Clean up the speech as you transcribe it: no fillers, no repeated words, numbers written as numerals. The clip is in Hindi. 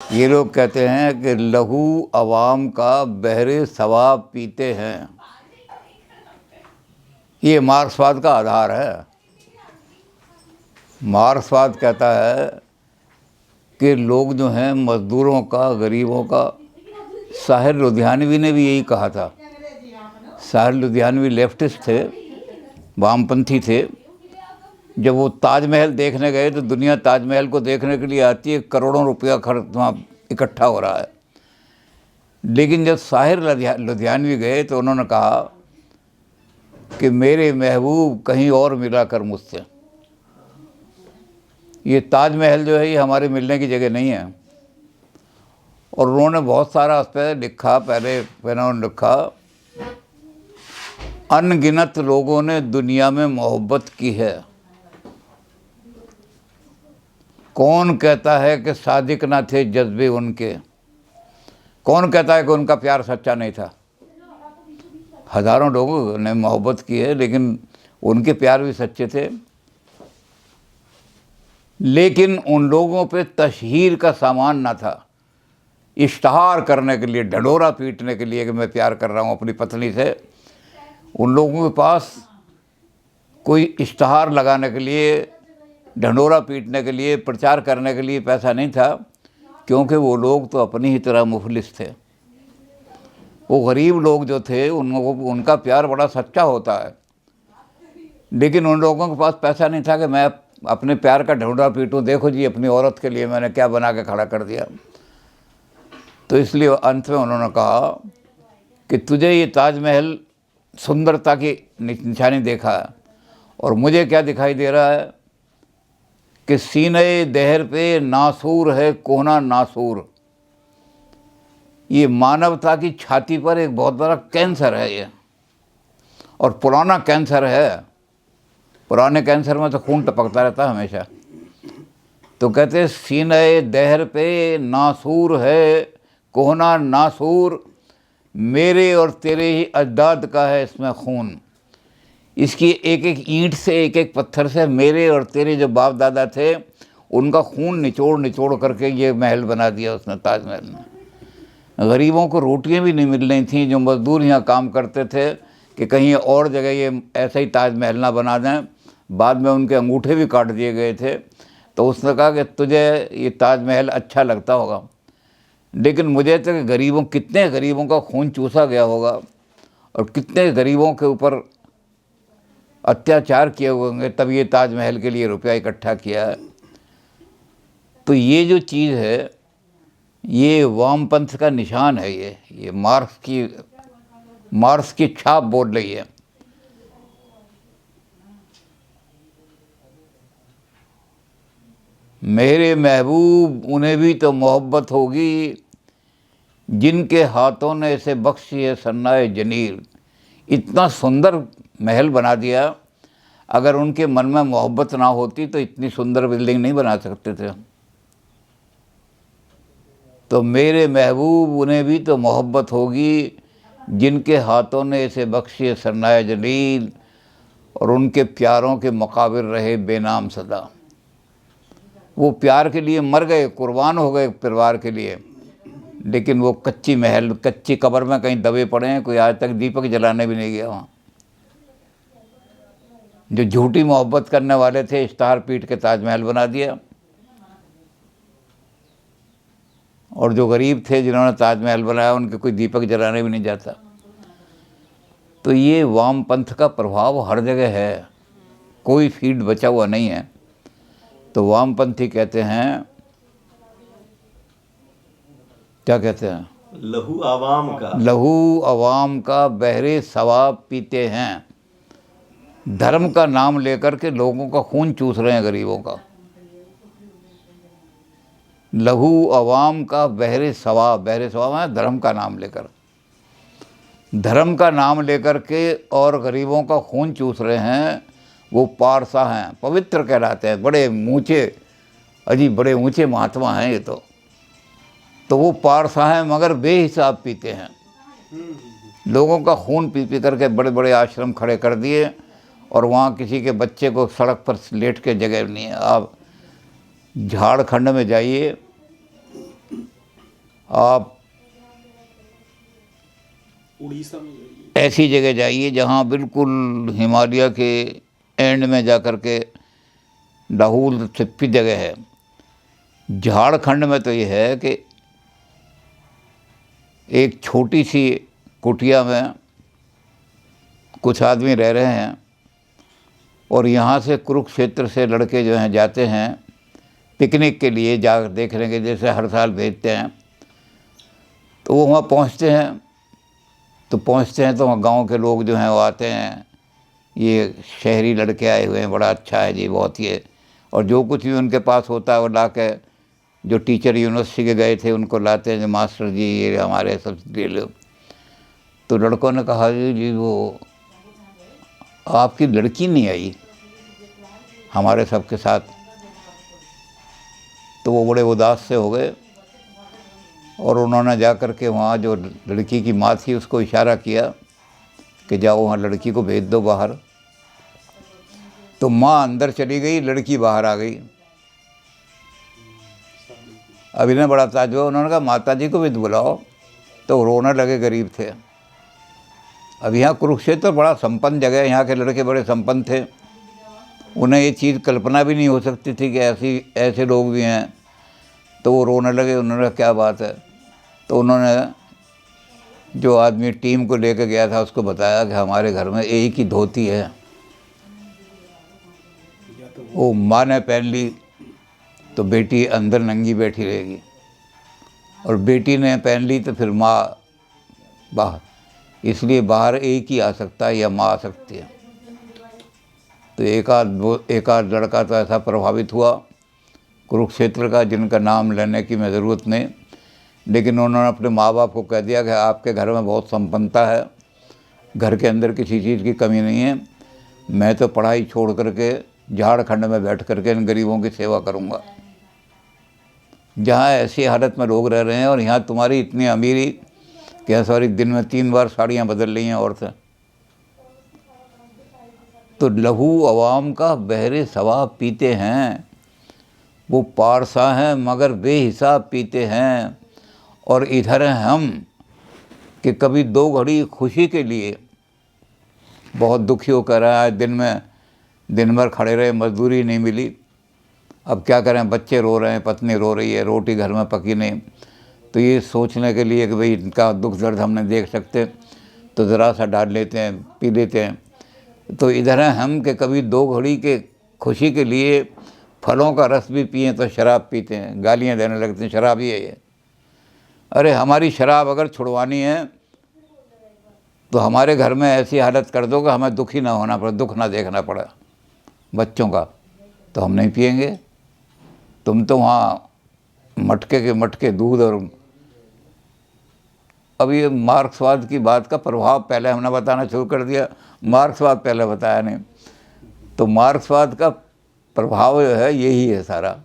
ये लोग कहते हैं कि लहू अवाम का बहरे सवाब पीते हैं। ये मार्क्सवाद का आधार है। मार्क्सवाद कहता है कि लोग जो हैं मज़दूरों का, गरीबों का, साहिर लुधियानवी ने भी यही कहा था। साहिर लुधियानवी लेफ्टिस्ट थे, वामपंथी थे। जब वो ताजमहल देखने गए तो दुनिया ताजमहल को देखने के लिए आती है, करोड़ों रुपया खर्च वहाँ इकट्ठा हो रहा है। लेकिन जब साहिर लुधियानवी गए तो उन्होंने कहा कि मेरे महबूब कहीं और मिला कर मुझसे। ये ताजमहल जो है ये हमारे मिलने की जगह नहीं है। और उन्होंने बहुत सारा उस पर लिखा। पहले उन्होंने लिखा, अनगिनत लोगों ने दुनिया में मोहब्बत की है, कौन कहता है कि सादिक ना थे जज्बे उनके। कौन कहता है कि उनका प्यार सच्चा नहीं था। हज़ारों लोगों ने मोहब्बत की है, लेकिन उनके प्यार भी सच्चे थे। लेकिन उन लोगों पे तशहीर का सामान ना था, इश्तहार करने के लिए, ढंढोरा पीटने के लिए कि मैं प्यार कर रहा हूँ अपनी पत्नी से। उन लोगों के पास कोई इश्तहार लगाने के लिए, ढंढोरा पीटने के लिए, प्रचार करने के लिए पैसा नहीं था, क्योंकि वो लोग तो अपनी ही तरह मुफलिस थे। वो गरीब लोग जो थे उनका प्यार बड़ा सच्चा होता है, लेकिन उन लोगों के पास पैसा नहीं था कि मैं अपने प्यार का ढंढोरा पीटूं। देखो जी, अपनी औरत के लिए मैंने क्या बना के खड़ा कर दिया। तो इसलिए अंत में उन्होंने कहा कि तुझे ये ताजमहल सुंदरता की निशानी देखा है, और मुझे क्या दिखाई दे रहा है कि सीने दहर पे नासूर है कोहना नासूर। ये मानवता की छाती पर एक बहुत बड़ा कैंसर है ये, और पुराना कैंसर है। पुराने कैंसर में तो खून टपकता रहता है हमेशा। तो कहते सीने दहर पे नासूर है कोहना नासूर, मेरे और तेरे ही अजदाद का है इसमें खून। इसकी एक एक ईंट से, एक एक पत्थर से मेरे और तेरे जो बाप दादा थे उनका खून निचोड़ निचोड़ करके ये महल बना दिया उसने, ताजमहल ने। गरीबों को रोटियां भी नहीं मिल रही थी, जो मज़दूर यहाँ काम करते थे, कि कहीं और जगह ये ऐसा ही ताजमहल ना बना दें। बाद में उनके अंगूठे भी काट दिए गए थे। तो उसने कहा कि तुझे ये ताजमहल अच्छा लगता होगा, लेकिन मुझे तो गरीबों, कितने गरीबों का खून चूसा गया होगा और कितने गरीबों के ऊपर अत्याचार किए हुए होंगे, तब ये ताजमहल के लिए रुपया इकट्ठा किया है। तो ये जो चीज़ है ये वामपंथ का निशान है। ये मार्क्स की छाप बोल रही है। मेरे महबूब उन्हें भी तो मोहब्बत होगी, जिनके हाथों ने इसे बख्शी है सन्नाए जनील। इतना सुंदर महल बना दिया। अगर उनके मन में मोहब्बत ना होती तो इतनी सुंदर बिल्डिंग नहीं बना सकते थे। तो मेरे महबूब उन्हें भी तो मोहब्बत होगी, जिनके हाथों ने इसे बख्शी है सन्नाए जलील, और उनके प्यारों के मुकाबिल रहे बेनाम सदा। वो प्यार के लिए मर गए, कुर्बान हो गए परिवार के लिए, लेकिन वो कच्ची महल, कच्ची कब्र में कहीं दबे पड़े हैं। कोई आज तक दीपक जलाने भी नहीं गया वहाँ। जो झूठी मोहब्बत करने वाले थे, इश्तहार पीट के ताजमहल बना दिया, और जो गरीब थे जिन्होंने ताजमहल बनाया उनके कोई दीपक जलाने भी नहीं जाता। तो ये वामपंथ का प्रभाव हर जगह है, कोई फील्ड बचा हुआ नहीं है। तो वामपंथी कहते हैं, क्या कहते हैं, लहू अवाम का बहरे सवाब पीते हैं। धर्म का नाम लेकर के लोगों का खून चूस रहे हैं, गरीबों का। लहू अवाम का बहरे सवाब है धर्म का नाम लेकर, धर्म का नाम लेकर के, और गरीबों का खून चूस रहे हैं। वो पारसा हैं, पवित्र कहलाते हैं, बड़े ऊँचे, अजी बड़े ऊँचे महात्मा हैं ये तो वो पारसा हैं, मगर बेहिसाब पीते हैं। लोगों का खून पी पी करके बड़े बड़े आश्रम खड़े कर दिए, और वहाँ किसी के बच्चे को सड़क पर लेट के जगह नहीं है। आप झारखंड में जाइए, आप उड़ीसा में जाइए, ऐसी जगह जाइए जहाँ बिल्कुल हिमालय के एंड में जा कर के लाहौल स्पीति जगह है। झारखंड में तो ये है कि एक छोटी सी कुटिया में कुछ आदमी रह रहे हैं और यहाँ से कुरुक्षेत्र से लड़के जो हैं जाते हैं पिकनिक के लिए, जा देखने के, जैसे हर साल भेजते हैं। तो वो वहाँ पहुँचते हैं तो वहाँ गांव के लोग जो हैं वो आते हैं, ये शहरी लड़के आए हुए हैं, बड़ा अच्छा है जी, बहुत ही है। और जो कुछ भी उनके पास होता है वो ला के, जो टीचर यूनिवर्सिटी के गए थे उनको लाते हैं, मास्टर जी ये हमारे सब ले लो। तो लड़कों ने कहा जी वो आपकी लड़की नहीं आई हमारे सबके साथ। तो वो बड़े उदास से हो गए और उन्होंने जा कर के वहाँ जो लड़की की माँ थी उसको इशारा किया कि जाओ वहाँ लड़की को भेज दो बाहर। तो माँ अंदर चली गई, लड़की बाहर आ गई। अब इन्हें बड़ा ताज्जुब, उन्होंने कहा माता जी को भी बुलाओ। तो रोने लगे, गरीब थे। अब यहाँ कुरुक्षेत्र बड़ा संपन्न जगह है, यहाँ के लड़के बड़े संपन्न थे, उन्हें ये चीज़ कल्पना भी नहीं हो सकती थी कि ऐसे लोग भी हैं। तो वो रोने लगे, उन्होंने कहा क्या बात है। तो उन्होंने जो आदमी टीम को लेकर गया था उसको बताया कि हमारे घर में एक ही धोती है, वो माँ ने पहन ली तो बेटी अंदर नंगी बैठी रहेगी, और बेटी ने पहन ली तो फिर माँ बाहर, इसलिए बाहर एक ही आ सकता है या माँ आ सकती है। तो एक आध लड़का तो ऐसा प्रभावित हुआ कुरुक्षेत्र का, जिनका नाम लेने की मैं ज़रूरत नहीं, लेकिन उन्होंने अपने माँ बाप को कह दिया कि आपके घर में बहुत संपन्नता है, घर के अंदर किसी चीज़ की कमी नहीं है, मैं तो पढ़ाई छोड़ करके झारखंड में बैठ करके इन गरीबों की सेवा करूँगा। जहाँ ऐसी हालत में लोग रह रहे हैं और यहाँ तुम्हारी इतनी अमीरी कि सॉरी दिन में 3 बार साड़ियाँ बदल रही हैं औरतें। तो लहू अवाम का बहरे सवाब पीते हैं, वो पारसा हैं मगर बेहिसाब पीते हैं। और इधर हैं हम कि कभी 2 घड़ी खुशी के लिए बहुत दुखी होकर आए, दिन भर खड़े रहे, मजदूरी नहीं मिली, अब क्या करें, बच्चे रो रहे हैं, पत्नी रो रही है, रोटी घर में पकी नहीं। तो ये सोचने के लिए कि भाई इनका दुख दर्द हम नहीं देख सकते तो ज़रा सा डाल लेते हैं, पी लेते हैं। तो इधर हैं हम कि कभी 2 घड़ी के खुशी के लिए फलों का रस भी पिएँ तो शराब पीते हैं, गालियाँ देने लगते हैं, शराब ही है ये। अरे हमारी शराब अगर छुड़वानी है तो हमारे घर में ऐसी हालत कर दो कि हमें दुखी ना होना पड़े, दुख ना देखना पड़े बच्चों का, तो हम नहीं पिएंगे। तुम तो वहाँ मटके के मटके दूध। और अब ये मार्क्सवाद की बात का प्रभाव पहले हमने बताना शुरू कर दिया, मार्क्सवाद पहले बताया नहीं। तो मार्क्सवाद का प्रभाव जो है यही है सारा।